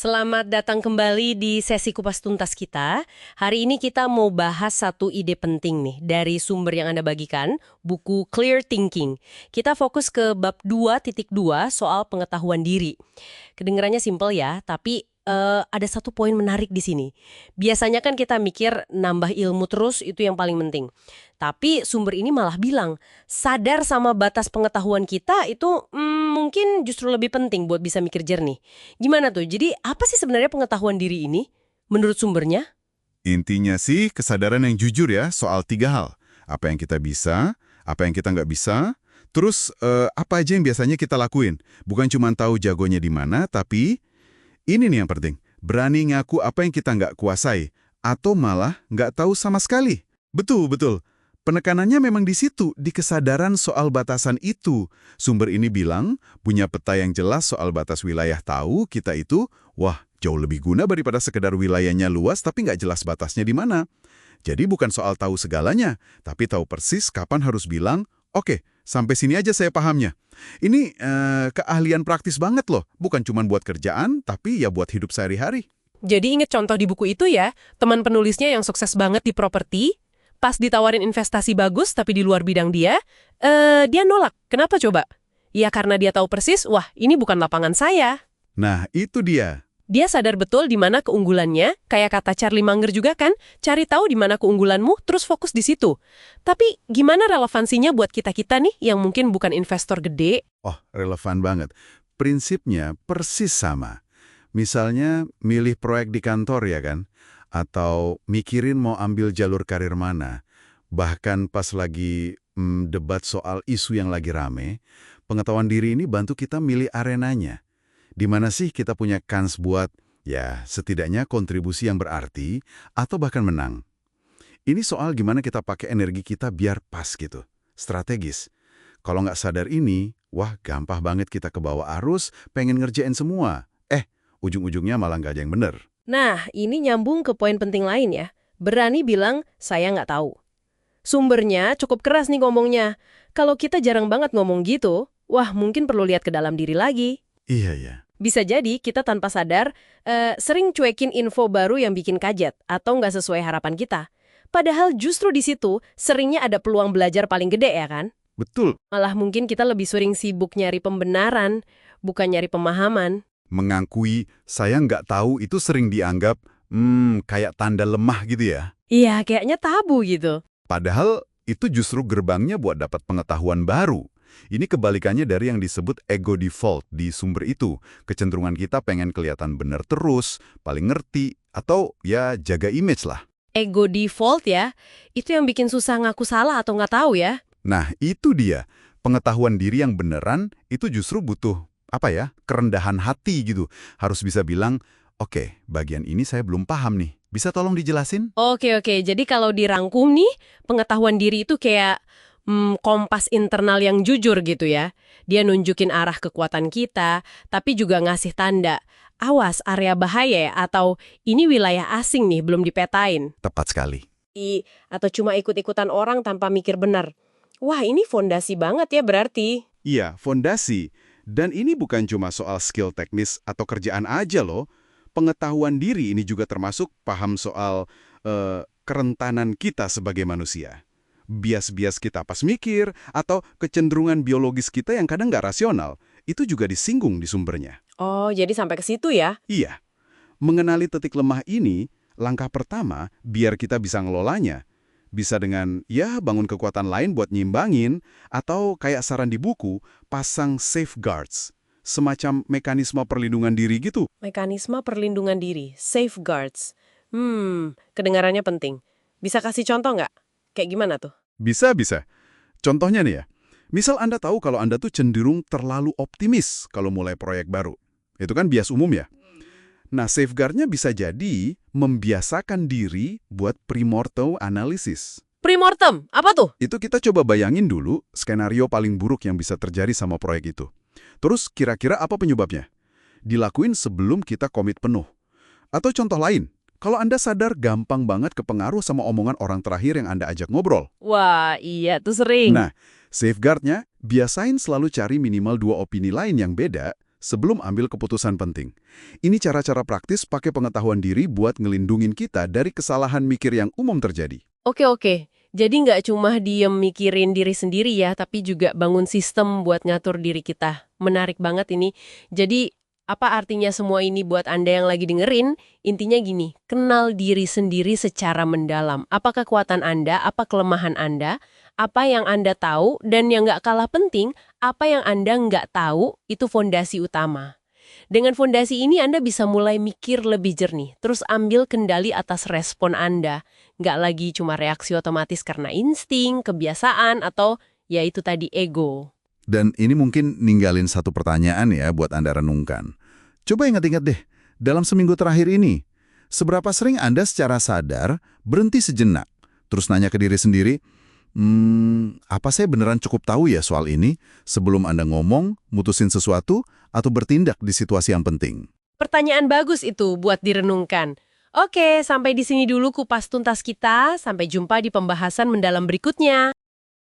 Selamat datang kembali di sesi kupas tuntas kita. Hari ini kita mau bahas satu ide penting nih dari sumber yang Anda bagikan, buku Clear Thinking. Kita fokus ke bab 2.2 soal pengetahuan diri. Kedengarannya simpel ya, tapi ada satu poin menarik di sini. Biasanya kan kita mikir nambah ilmu terus itu yang paling penting. Tapi sumber ini malah bilang, sadar sama batas pengetahuan kita itu mungkin justru lebih penting buat bisa mikir jernih. Gimana tuh? Jadi apa sih sebenarnya pengetahuan diri ini menurut sumbernya? Intinya sih kesadaran yang jujur ya soal 3 hal. Apa yang kita bisa, apa yang kita nggak bisa, terus apa aja yang biasanya kita lakuin. Bukan cuma tahu jagonya di mana, tapi ini nih yang penting. Berani ngaku apa yang kita nggak kuasai, atau malah nggak tahu sama sekali. Betul. Penekanannya memang di situ, di kesadaran soal batasan itu. Sumber ini bilang, punya peta yang jelas soal batas wilayah tahu kita itu, wah, jauh lebih guna daripada sekedar wilayahnya luas tapi nggak jelas batasnya di mana. Jadi bukan soal tahu segalanya, tapi tahu persis kapan harus bilang, oke, sampai sini aja saya pahamnya. Ini keahlian praktis banget loh, bukan cuma buat kerjaan, tapi ya buat hidup sehari-hari. Jadi inget contoh di buku itu ya, teman penulisnya yang sukses banget di properti, pas ditawarin investasi bagus tapi di luar bidang dia nolak. Kenapa coba? Ya karena dia tahu persis, wah ini bukan lapangan saya. Nah, itu dia. Dia sadar betul di mana keunggulannya, kayak kata Charlie Munger juga kan, cari tahu di mana keunggulanmu, terus fokus di situ. Tapi gimana relevansinya buat kita-kita nih yang mungkin bukan investor gede? Oh, relevan banget. Prinsipnya persis sama. Misalnya, milih proyek di kantor ya kan? Atau mikirin mau ambil jalur karir mana. Bahkan pas lagi debat soal isu yang lagi rame, pengetahuan diri ini bantu kita milih arenanya. Di mana sih kita punya kans buat, ya setidaknya kontribusi yang berarti, atau bahkan menang. Ini soal gimana kita pakai energi kita biar pas gitu, strategis. Kalau nggak sadar ini, wah gampang banget kita kebawa arus, pengen ngerjain semua. Ujung-ujungnya malah nggak ada yang bener. Nah, ini nyambung ke poin penting lain ya. Berani bilang, saya nggak tahu. Sumbernya cukup keras nih ngomongnya. Kalau kita jarang banget ngomong gitu, wah mungkin perlu lihat ke dalam diri lagi. Iya. Bisa jadi kita tanpa sadar sering cuekin info baru yang bikin kaget atau nggak sesuai harapan kita. Padahal justru di situ seringnya ada peluang belajar paling gede ya kan? Betul. Malah mungkin kita lebih sering sibuk nyari pembenaran, bukan nyari pemahaman. Mengakui saya nggak tahu itu sering dianggap, kayak tanda lemah gitu ya. Iya, kayaknya tabu gitu. Padahal itu justru gerbangnya buat dapat pengetahuan baru. Ini kebalikannya dari yang disebut ego default di sumber itu. Kecenderungan kita pengen kelihatan benar terus, paling ngerti, atau ya jaga image lah. Ego default ya, itu yang bikin susah ngaku salah atau nggak tahu ya. Nah, itu dia. Pengetahuan diri yang beneran itu justru butuh, kerendahan hati gitu. Harus bisa bilang, oke, bagian ini saya belum paham nih. Bisa tolong dijelasin? Oke, jadi kalau dirangkum nih, pengetahuan diri itu kayak kompas internal yang jujur gitu ya. Dia nunjukin arah kekuatan kita, tapi juga ngasih tanda. Awas, area bahaya atau ini wilayah asing nih, belum dipetain. Tepat sekali. Atau cuma ikut-ikutan orang tanpa mikir benar. Wah, ini fondasi banget ya berarti. Iya, fondasi. Dan ini bukan cuma soal skill teknis atau kerjaan aja loh. Pengetahuan diri ini juga termasuk paham soal kerentanan kita sebagai manusia. Bias-bias kita pas mikir, atau kecenderungan biologis kita yang kadang nggak rasional, itu juga disinggung di sumbernya. Oh, jadi sampai ke situ ya? Iya. Mengenali titik lemah ini, langkah pertama biar kita bisa ngelolanya. Bisa dengan, bangun kekuatan lain buat nyimbangin, atau kayak saran di buku, pasang safeguards. Semacam mekanisme perlindungan diri gitu. Mekanisme perlindungan diri, safeguards. Kedengarannya penting. Bisa kasih contoh nggak? Kayak gimana tuh? Bisa. Contohnya nih ya, misal Anda tahu kalau Anda tuh cenderung terlalu optimis kalau mulai proyek baru. Itu kan bias umum ya. Nah, safeguard-nya bisa jadi membiasakan diri buat premortem analysis. Premortem, apa tuh? Itu kita coba bayangin dulu skenario paling buruk yang bisa terjadi sama proyek itu. Terus kira-kira apa penyebabnya? Dilakuin sebelum kita komit penuh. Atau contoh lain, kalau Anda sadar gampang banget kepengaruh sama omongan orang terakhir yang Anda ajak ngobrol. Wah, iya tuh sering. Nah, safeguard-nya biasain selalu cari minimal 2 opini lain yang beda, sebelum ambil keputusan penting. Ini cara-cara praktis pakai pengetahuan diri buat ngelindungin kita dari kesalahan mikir yang umum terjadi. Oke. Jadi nggak cuma diem mikirin diri sendiri ya, tapi juga bangun sistem buat ngatur diri kita. Menarik banget ini. Jadi, apa artinya semua ini buat Anda yang lagi dengerin? Intinya gini, kenal diri sendiri secara mendalam. Apa kekuatan Anda, apa kelemahan Anda, apa yang Anda tahu, dan yang nggak kalah penting, apa yang Anda nggak tahu, itu fondasi utama. Dengan fondasi ini Anda bisa mulai mikir lebih jernih, terus ambil kendali atas respon Anda. Nggak lagi cuma reaksi otomatis karena insting, kebiasaan, atau ya itu tadi ego. Dan ini mungkin ninggalin satu pertanyaan ya buat Anda renungkan. Coba ingat-ingat deh, dalam seminggu terakhir ini, seberapa sering Anda secara sadar berhenti sejenak, terus nanya ke diri sendiri, apa saya beneran cukup tahu ya soal ini sebelum Anda ngomong, mutusin sesuatu, atau bertindak di situasi yang penting? Pertanyaan bagus itu buat direnungkan. Oke, sampai di sini dulu kupas tuntas kita. Sampai jumpa di pembahasan mendalam berikutnya.